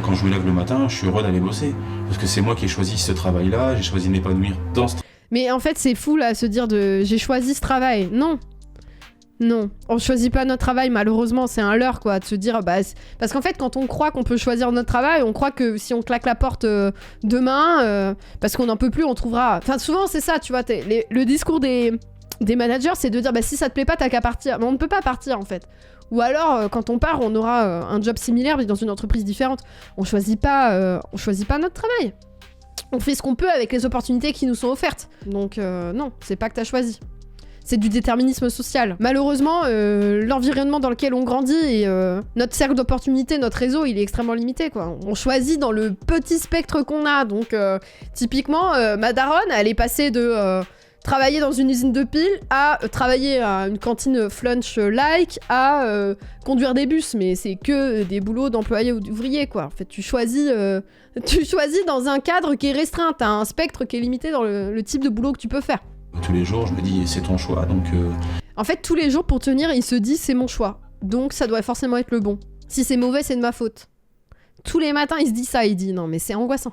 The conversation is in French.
quand je me lève le matin, je suis heureux d'aller bosser. Parce que c'est moi qui ai choisi ce travail-là, j'ai choisi de m'épanouir dans ce Mais en fait, c'est fou là, se dire de j'ai choisi ce travail. Non. Non, on choisit pas notre travail, malheureusement, c'est un leurre quoi, de se dire parce qu'en fait quand on croit qu'on peut choisir notre travail, on croit que si on claque la porte demain, parce qu'on n'en peut plus, on trouvera... Enfin souvent c'est ça, tu vois, le discours des managers c'est de dire si ça te plaît pas t'as qu'à partir, mais on ne peut pas partir en fait. Ou alors quand on part on aura un job similaire mais dans une entreprise différente. On choisit pas notre travail. On fait ce qu'on peut avec les opportunités qui nous sont offertes. Donc non, c'est pas que t'as choisi. C'est du déterminisme social. Malheureusement, l'environnement dans lequel on grandit et notre cercle d'opportunités, notre réseau, il est extrêmement limité, quoi. On choisit dans le petit spectre qu'on a. Donc, typiquement, ma daronne, elle est passée de travailler dans une usine de piles à travailler à une cantine flunch-like à conduire des bus. Mais c'est que des boulots d'employés ou d'ouvriers, quoi. En fait, tu choisis dans un cadre qui est restreint. T'as un spectre qui est limité dans le type de boulot que tu peux faire. Tous les jours, je me dis, c'est ton choix, donc... En fait, tous les jours, pour tenir, il se dit, c'est mon choix. Donc, ça doit forcément être le bon. Si c'est mauvais, c'est de ma faute. Tous les matins, il se dit ça, il dit, non, mais c'est angoissant.